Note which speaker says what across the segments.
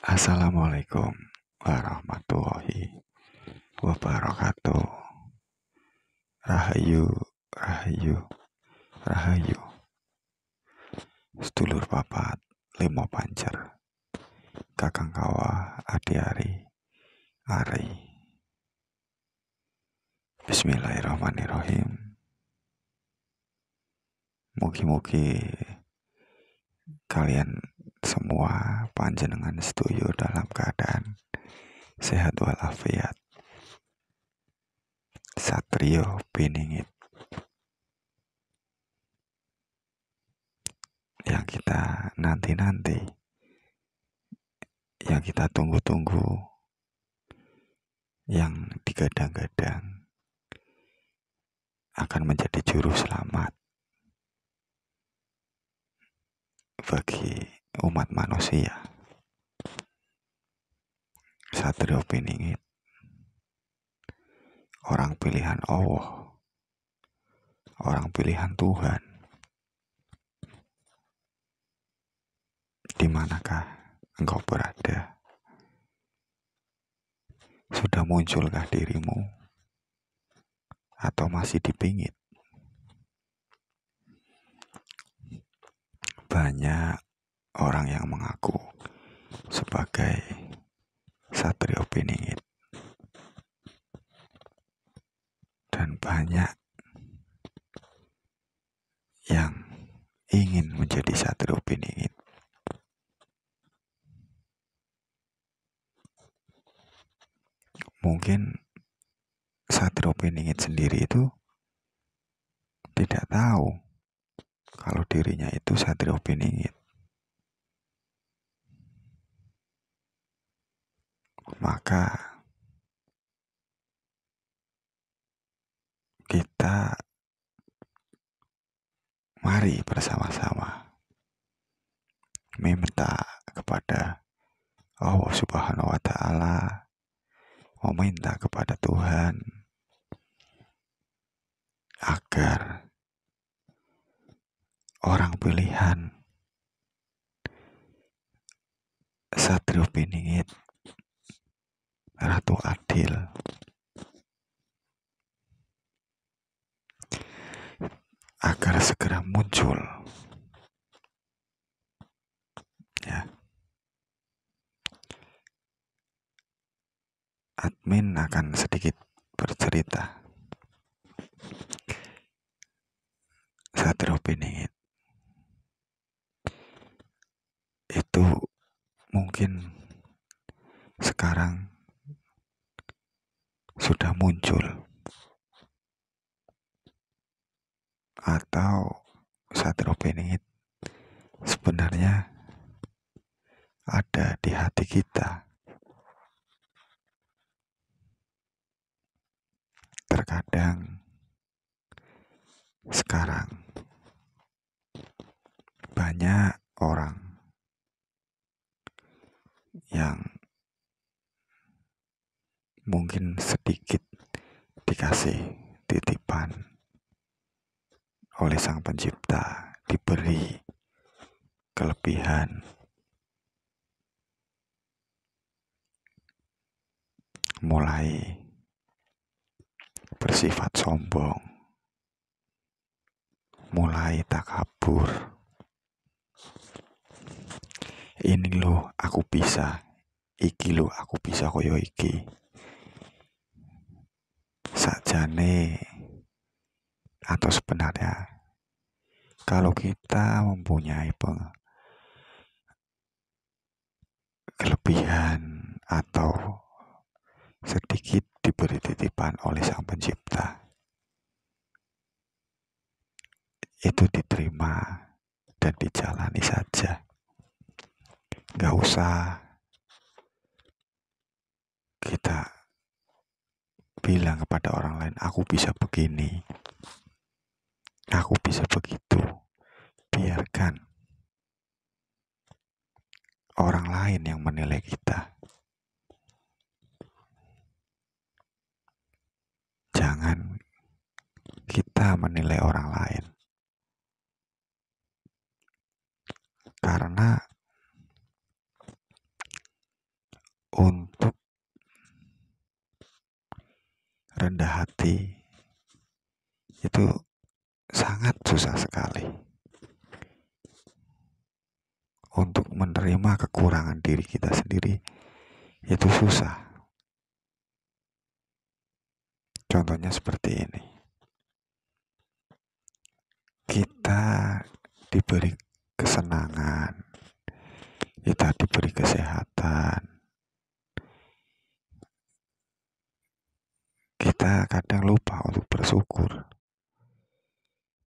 Speaker 1: Assalamualaikum warahmatullahi wabarakatuh. Rahayu, rahayu, rahayu. Sedulur papat, limo pancer. Kakang kawah, adi-ari, ari. Bismillahirrahmanirrahim. Mugi-mugi kalian semua panjenengan setuju dalam keadaan sehat walafiat. Satrio Piningit yang kita nanti-nanti, yang kita tunggu-tunggu, yang digadang-gadang akan menjadi juru selamat bagi umat manusia. Satrio Piningit, orang pilihan Allah, orang pilihan Tuhan. Di manakah engkau berada? Sudah munculkah dirimu? Atau masih dipingit? Banyak orang yang mengaku sebagai Satrio Piningit, dan banyak yang ingin menjadi Satrio Piningit. Mungkin Satrio Piningit sendiri itu tidak tahu kalau dirinya itu Satrio Piningit. Maka kita mari bersama-sama meminta kepada Allah Subhanahu wa Ta'ala, meminta kepada Tuhan agar orang pilihan Satrio Piningit, Ratu Adil, agar segera muncul. Ya. Admin akan sedikit bercerita. Satrio Piningit itu mungkin sekarang sudah muncul, atau Satrio Piningit sebenarnya ada di hati kita. Terkadang sekarang banyak orang yang mungkin sedikit dikasih titipan oleh Sang Pencipta, diberi kelebihan, mulai bersifat sombong, mulai takabur. Ini loh aku bisa, iki loh aku bisa koyo iki. Sakjane atau sebenarnya kalau kita mempunyai kelebihan atau sedikit diberi titipan oleh Sang Pencipta, itu diterima dan dijalani saja. Gak usah kita bilang kepada orang lain, aku bisa begini, aku bisa begitu. Biarkan orang lain yang menilai kita. Jangan kita menilai orang lain. Karena untuk rendah hati itu sangat susah sekali. Untuk menerima kekurangan diri kita sendiri itu susah. Contohnya seperti ini. Kita diberi kesenangan, kita diberi kesehatan. Kita kadang lupa untuk bersyukur.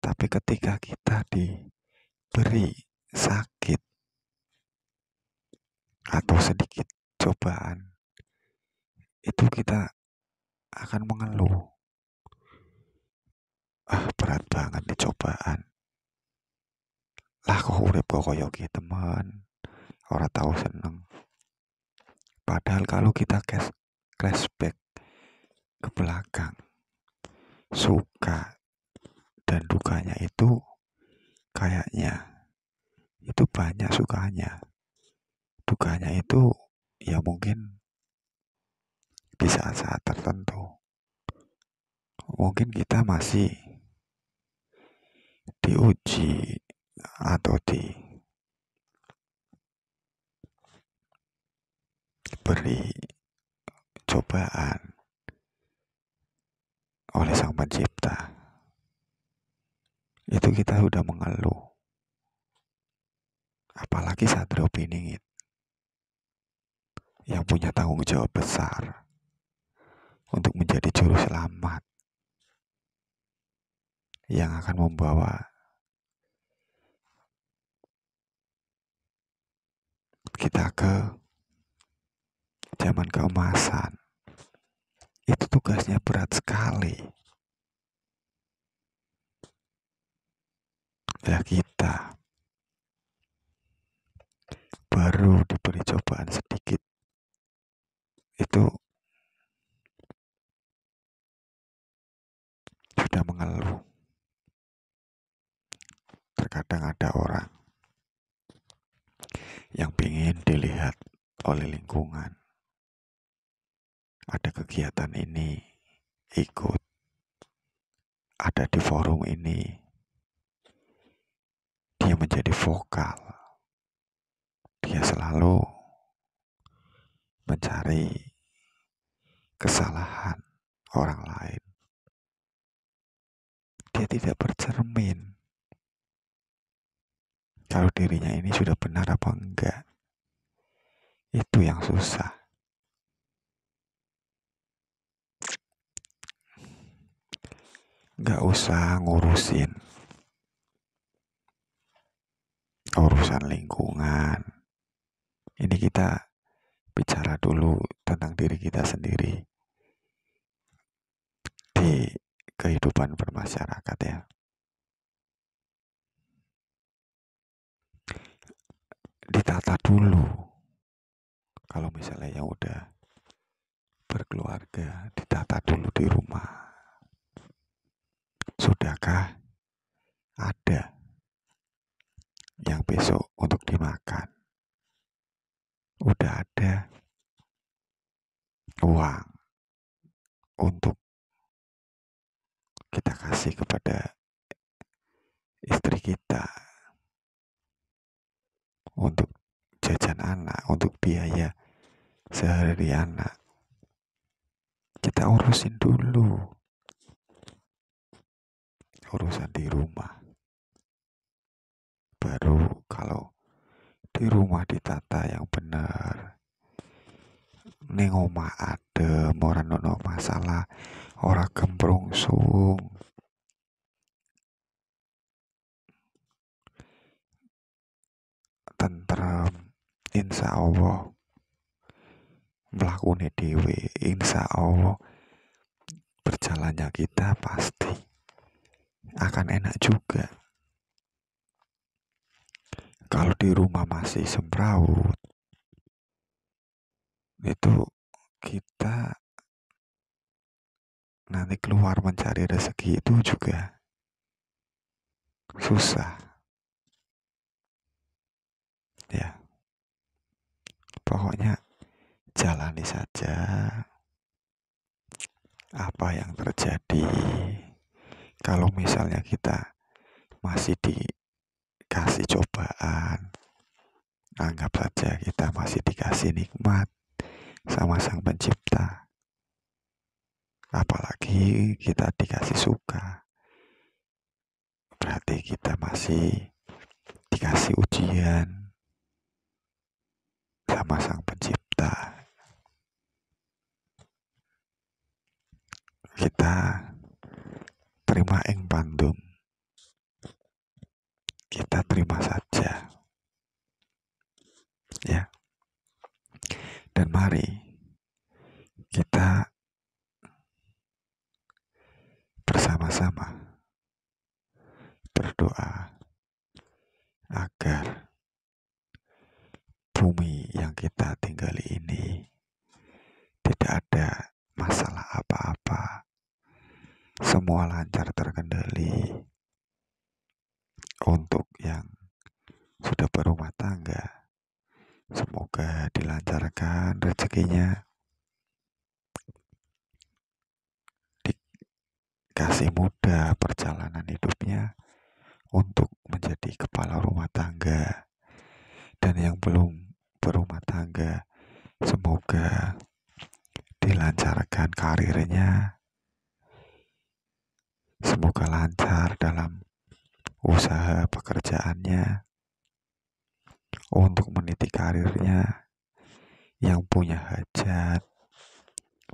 Speaker 1: Tapi ketika kita diberi sakit atau sedikit cobaan, itu kita akan mengeluh. Berat banget nih cobaan. Lah kok urip kok koyo ki teman. Ora tahu seneng. Padahal kalau kita flashback ke belakang, suka dan dukanya itu kayaknya itu banyak sukanya. Dukanya itu ya mungkin di saat-saat tertentu. Mungkin kita masih diuji atau diberi cobaan oleh Sang Pencipta. Itu kita sudah mengeluh. Apalagi Satrio Piningit yang punya tanggung jawab besar untuk menjadi juru selamat yang akan membawa kita ke zaman keemasan. Itu tugasnya berat sekali. Ya kita baru diberi cobaan sedikit, itu sudah mengeluh. Terkadang ada orang yang ingin dilihat oleh lingkungan. Ada kegiatan ini, ikut. Ada di forum ini, dia menjadi vokal. Dia selalu mencari kesalahan orang lain. Dia tidak bercermin kalau dirinya ini sudah benar apa enggak. Itu yang susah. Gak usah ngurusin urusan lingkungan. Ini kita bicara dulu tentang diri kita sendiri di kehidupan bermasyarakat ya. Ditata dulu. Kalau misalnya yang udah berkeluarga, ditata dulu di rumah. Sudahkah ada yang besok untuk dimakan? Udah ada uang untuk kita kasih kepada istri kita, untuk jajan anak, untuk biaya sehari anak. Kita urusin dulu urusan di rumah. Baru kalau di rumah ditata yang benar, ning omah adem, ora ono masalah, ora gemprungsung. Tentrem, insya Allah mlakune dhewe, insya Allah berjalannya kita pasti akan enak juga. Kalau di rumah masih semrawut, itu kita nanti keluar mencari rezeki itu juga susah. Ya, pokoknya jalani saja apa yang terjadi. Kalau misalnya kita masih dikasih cobaan, anggap saja kita masih dikasih nikmat sama Sang Pencipta. Apalagi kita dikasih suka, berarti kita masih dikasih ujian sama Sang Pencipta. Kita terima ing pandum, kita terima saja, ya. Dan mari kita bersama-sama berdoa agar bumi yang kita tinggali ini tidak ada masalah apa-apa, semua lancar terkendali. Untuk yang sudah berumah tangga, semoga dilancarkan rezekinya, dikasih mudah perjalanan hidupnya untuk menjadi kepala rumah tangga. Dan yang belum berumah tangga, semoga dilancarkan karirnya, semoga lancar dalam usaha pekerjaannya. Untuk meniti karirnya, yang punya hajat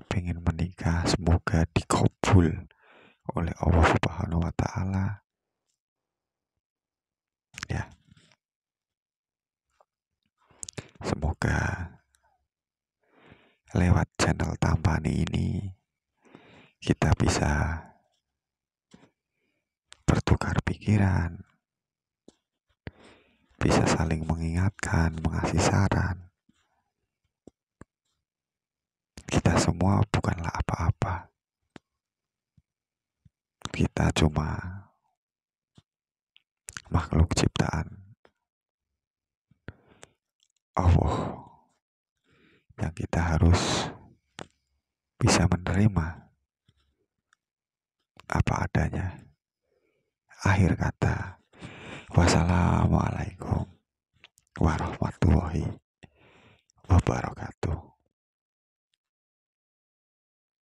Speaker 1: pengen menikah, semoga dikabul oleh Allah Subhanahu wa Ta'ala, ya. Semoga lewat channel Tampani ini kita bisa bertukar pikiran, bisa saling mengingatkan, mengasih saran. Kita semua bukanlah apa-apa. Kita cuma makhluk ciptaan Allah yang kita harus bisa menerima apa adanya. Akhir kata, wassalamualaikum warahmatullahi wabarakatuh.